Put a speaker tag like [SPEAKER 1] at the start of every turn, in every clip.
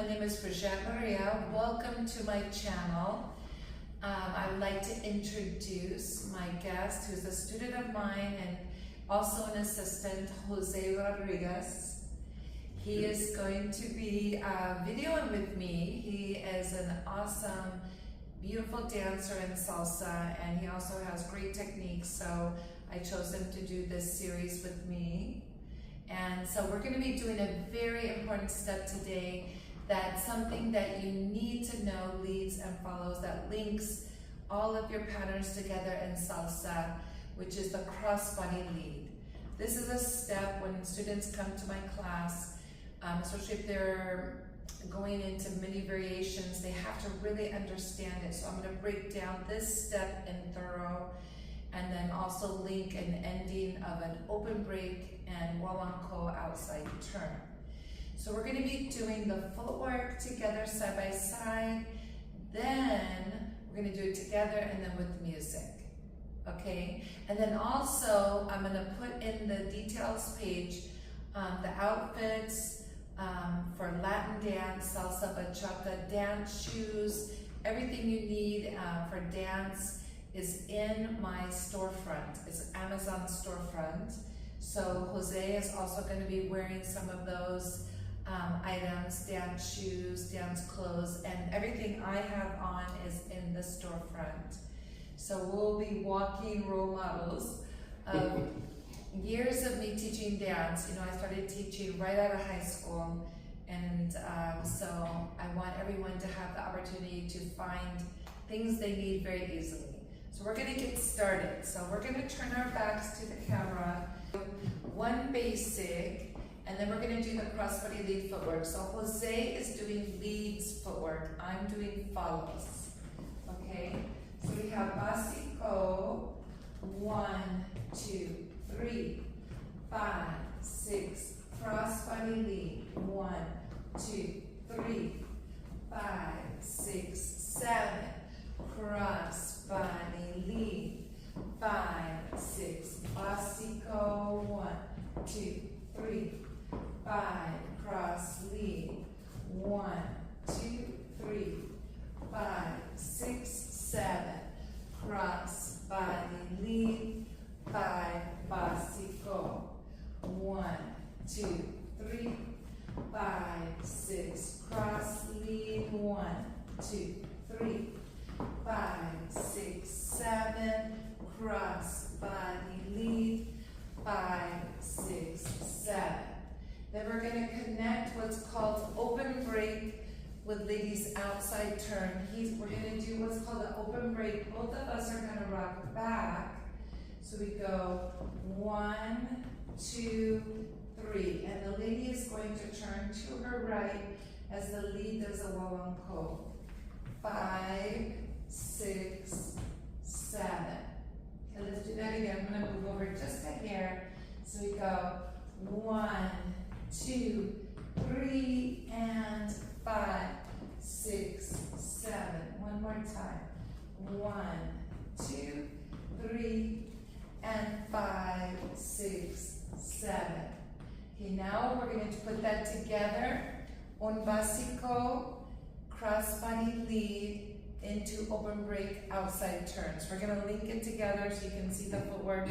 [SPEAKER 1] my name is Bridgette Maria. Welcome to my channel. I would like to introduce my guest, who's a student of mine and also an assistant, Jose Rodriguez. He is going to be videoing with me. He is an awesome, beautiful dancer in salsa, and he also has great techniques, so I chose him to do this series with me. And so we're going to be doing a very important step today, that's something that you need to know, leads and follows, that links all of your patterns together in salsa, which is the cross-body lead. This is a step when students come to my class, especially if they're going into many variations, they have to really understand it. So I'm going to break down this step in thorough, and then also link an ending of an open break and Wawanko outside turn. So we're going to be doing the footwork together side by side, then we're going to do it together and then with music, okay? And then also I'm going to put in the details page the outfits for Latin dance, salsa, bachata, dance shoes, everything you need for dance is in my storefront. It's Amazon storefront. So Jose is also going to be wearing some of those items, dance shoes, dance clothes, and everything I have on is in the storefront. So we'll be walking role models of years of me teaching dance. You know, I started teaching right out of high school, and so I want everyone to have the opportunity to find things they need very easily. So we're going to get started. So we're going to turn our backs to the camera. One basic, and then we're going to do the crossbody lead footwork. So Jose is doing leads footwork. I'm doing follows. Okay? So we have básico, 1, 2, 3, 5, 6, crossbody lead, 1, 2, 3, 5, 6, 7, crossbody lead, 5, 6, básico, 1, 2, 3, 5, cross lead, 1, 2, 3, 5, 6, 7, cross body lead, 5, básico, 1, 2, 3, 5, 6, cross lead, 1, 2, 3, 5, 6, 7, cross body lead, 5, 6, 7. Then we're going to connect what's called open break with Ladies Outside Turn. We're going to do what's called an open break. Both of us are going to rock back. So we go 1, 2, 3. And the lady is going to turn to her right as the lead does a Wawanko. 5, 6, 7. Okay, let's do that again. I'm going to move over just a hair. So we go 1, 2, 3, and 5, 6, 7. One more time. 1, 2, 3, and 5, 6, 7. Okay, now we're going to put that together. Un básico, crossbody lead, into open break outside turns. We're going to link it together so you can see the footwork,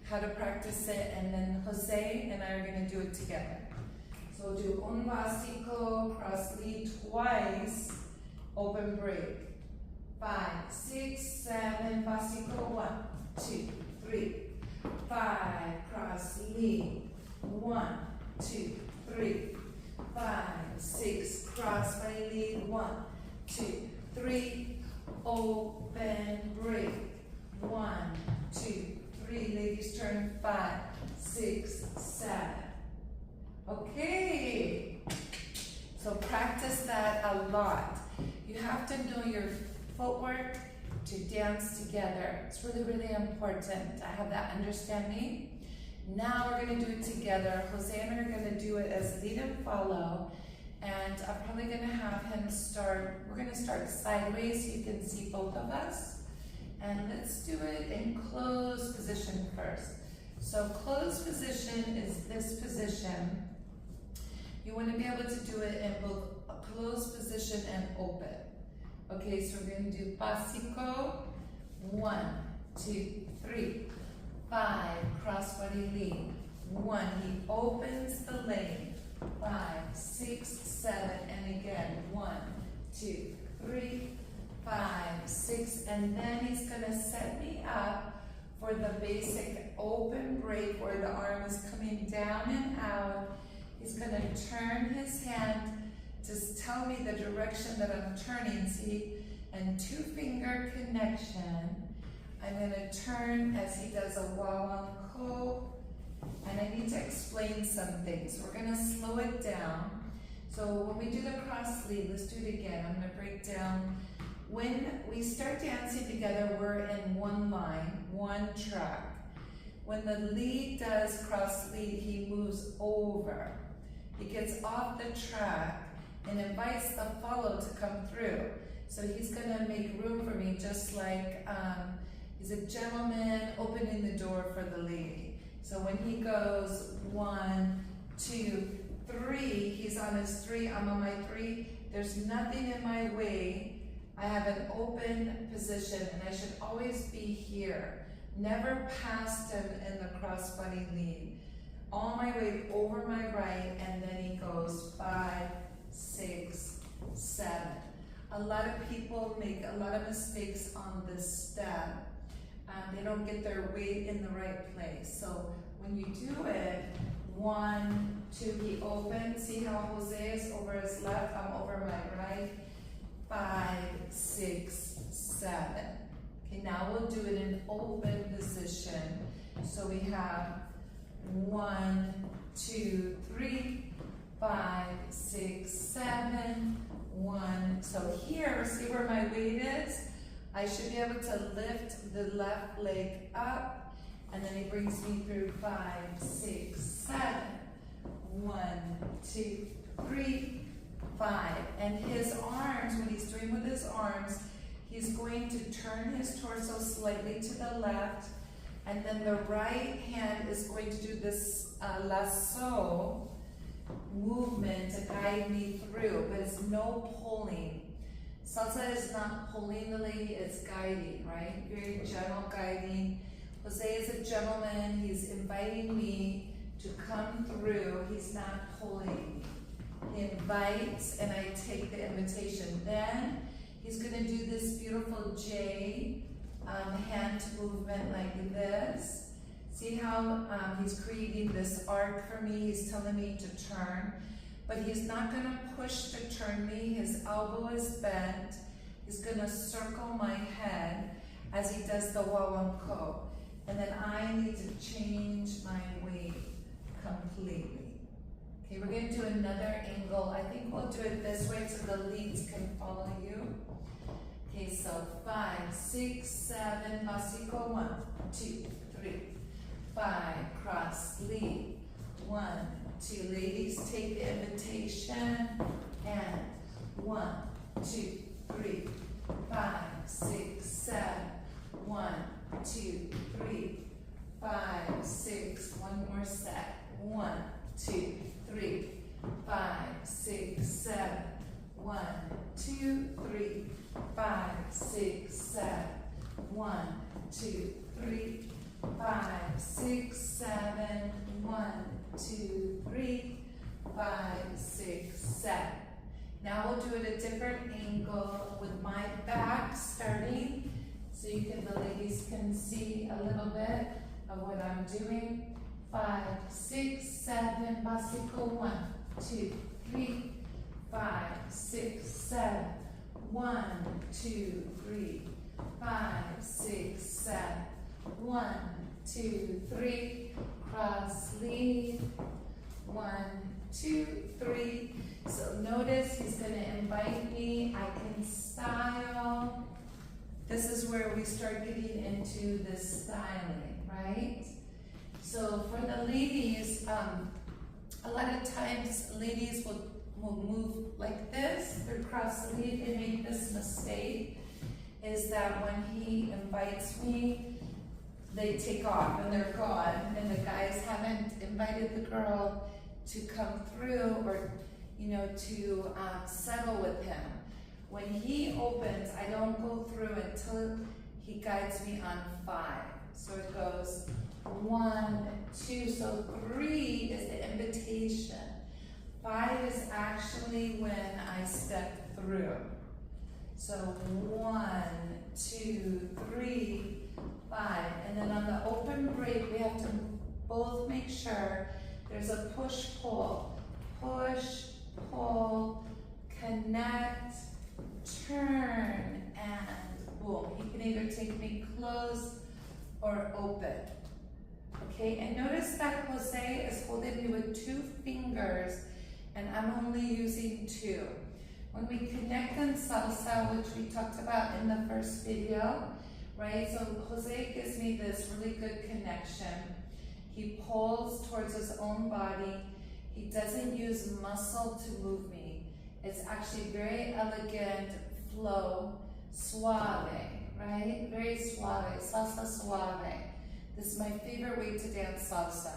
[SPEAKER 1] how to practice it, and then Jose and I are going to do it together. So we'll do un básico, cross lead twice, open break. 5, 6, 7, básico, 1, 2, 3, 5, cross lead, 1, 2, 3, 5, 6, cross body lead, 1, 2, 3, open break, 1, 2, 3, ladies turn, 5, 6, 7. Okay, so practice that a lot. You have to know your footwork to dance together. It's really, really important to have that understanding. Now we're going to do it together. Jose and I are going to do it as lead and follow. And I'm probably going to have him start, we're going to start sideways so you can see both of us. And let's do it in closed position first. So closed position is this position. You want to be able to do it in both closed position and open. Okay, so we're gonna do básico. 1, 2, 3, 5, crossbody lead. 1, he opens the leg. 5, 6, 7, and again. 1, 2, 3, 5, 6, and then he's gonna set me up for the basic open break where the arm is coming down and out. He's gonna turn his hand to tell me the direction that I'm turning, see, and 2-finger connection. I'm gonna turn as he does a wawanko, and I need to explain some things. We're gonna slow it down. So when we do the cross lead, let's do it again. I'm gonna break down. When we start dancing together, we're in one line, one track. When the lead does cross lead, he moves over. He gets off the track and invites the follow to come through. So he's gonna make room for me, just like he's a gentleman opening the door for the lady. So when he goes 1, 2, 3, he's on his 3, I'm on my 3. There's nothing in my way. I have an open position and I should always be here. Never past him in the crossbody lead. All my way over my right, and then he goes 5, 6, 7. A lot of people make a lot of mistakes on this step. They don't get their weight in the right place. So when you do it, 1, 2, he opens. See how Jose is over his left, I'm over my right. 5, 6, 7. Okay, now we'll do it in open position. So we have 1, 2, 3, 5, 6, 7, 1. So here, see where my weight is? I should be able to lift the left leg up, and then he brings me through 5, 6, 7. 1, 2, 3, 5. And his arms, what he's doing with his arms, he's going to turn his torso slightly to the left, and then the right hand is going to do this lasso movement to guide me through, but it's no pulling. Salsa is not pulling the lady, it's guiding, right? Very gentle guiding. Jose is a gentleman, he's inviting me to come through, he's not pulling. He invites and I take the invitation. Then he's gonna do this beautiful J hand movement like this. See how he's creating this arc for me, he's telling me to turn, but he's not gonna push to turn me, his elbow is bent. He's gonna circle my head as he does the wawanko. And then I need to change my weight completely. Okay, we're going to do another angle. I think we'll do it this way so the leads can follow you. Okay, so 5, 6, 7, básico. 1, 2, 3, 5, cross, lead. 1, 2, ladies take the invitation, and 1, 2, 3, 5, 6, 7. 1, 2, 3, 5, 6. One more set. 1, 2, 3, 5, 6, 7. 1, 2, 3, 5, 6, 7. 1, 2, 3, 5, 6, 7. 1, 2, 3, 5, 6, 7. Now we'll do it a different angle with my back starting, so the ladies can see a little bit of what I'm doing. 5, 6, 7, básico. 1, 2, 3, 5, 6, 7. 1, 2, 3, 5, 6, 7. 1, 2, 3, cross lead. 1, 2, 3. So notice he's going to invite me. I can style. This is where we start getting into the styling, right? So for the ladies, a lot of times ladies will move like this. They're cross lead. They make this mistake, is that when he invites me, they take off and they're gone, and the guys haven't invited the girl to come through, or to settle with him. When he opens, I don't go through until he guides me on 5. So it goes 1, 2, so 3 is the invitation. 5 is actually when I step through. So 1, 2, 3, 5. And then on the open break, we have to both make sure there's a push-pull. Push, pull, connect, turn, and boom. He can either take me close or open. Okay, and notice that Jose is holding me with 2 fingers and I'm only using 2. When we connect in salsa, which we talked about in the first video, right? So Jose gives me this really good connection. He pulls towards his own body. He doesn't use muscle to move me. It's actually very elegant flow, suave, right? Very suave, salsa suave. This is my favorite way to dance salsa.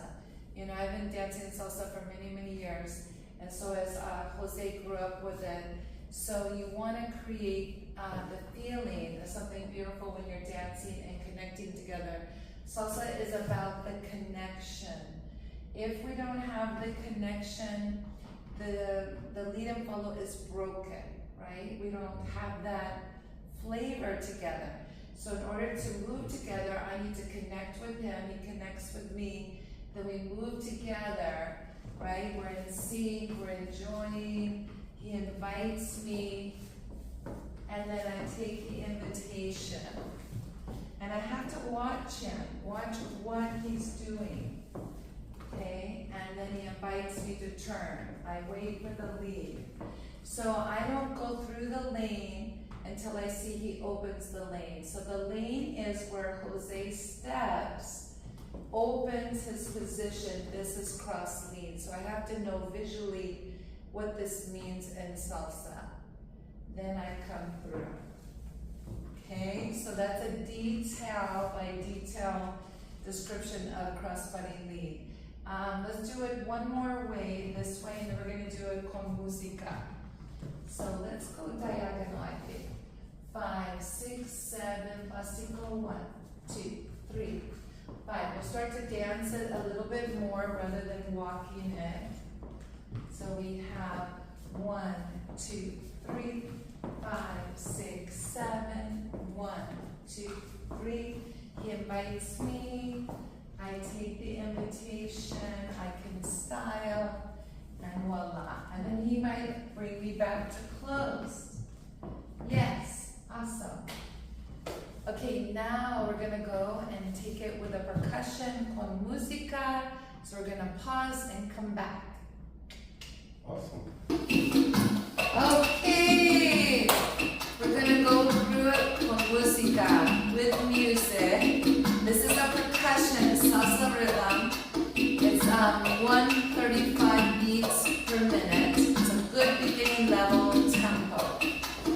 [SPEAKER 1] I've been dancing salsa for many, many years, and so as Jose grew up with it. So you want to create the feeling of something beautiful when you're dancing and connecting together. Salsa is about the connection. If we don't have the connection, the lead and follow is broken, right? We don't have that flavor together. So in order to move together, I need to connect with him, he connects with me, then we move together, right? We're in sync, we're enjoying, he invites me, and then I take the invitation. And I have to watch him, watch what he's doing, okay? And then he invites me to turn. I wait for the lead. So I don't go through the lane until I see he opens the lane. So the lane is where Jose steps, opens his position. This is cross lead. So I have to know visually what this means in salsa. Then I come through. Okay, so that's a detail by detail description of crossbody lead. Let's do it one more way, this way, and then we're going to do it con música. So let's go diagonal, I think. 5, 6, 7, plastico, 1, 2, 3, 5. We'll start to dance it a little bit more rather than walking it. So we have 1, 2, 3, 5, 6, 7, 1, 2, 3. He invites me. I take the invitation. I can style, and voila. And then he might bring me back to close. Yes, awesome. Okay, now we're gonna go and take it with a percussion con música. So we're gonna pause and come back.
[SPEAKER 2] Awesome.
[SPEAKER 1] Okay, we're gonna go through it con música, with music. This is a percussion, salsa rhythm. It's 135 beats per minute. It's a good beginning level tempo.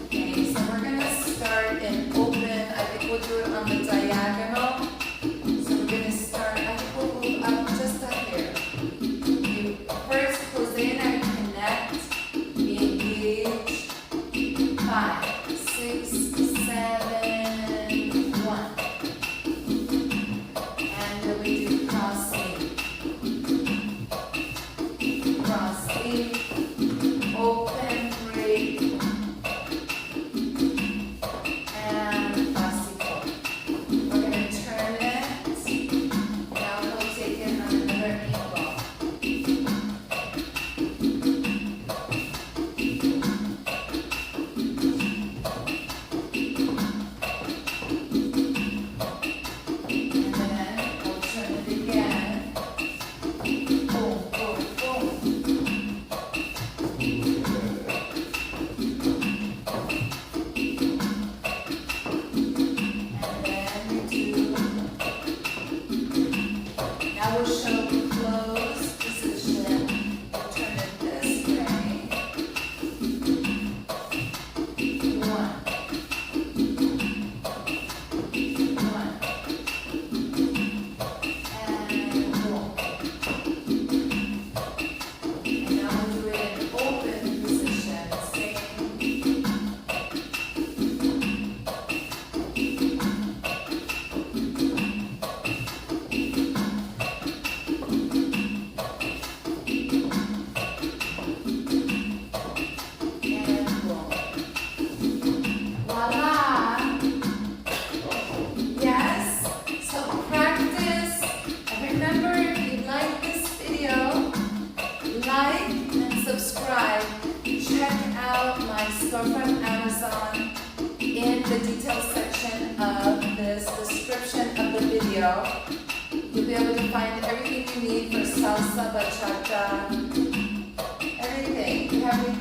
[SPEAKER 1] Okay, so we're gonna start in open. I think we'll do it on the diagonal. So we're gonna start, I think we'll move up just up here. First, Jose and I connect. or from Amazon in the details section of this description of the video. You'll be able to find everything you need for salsa, bachata, everything. We have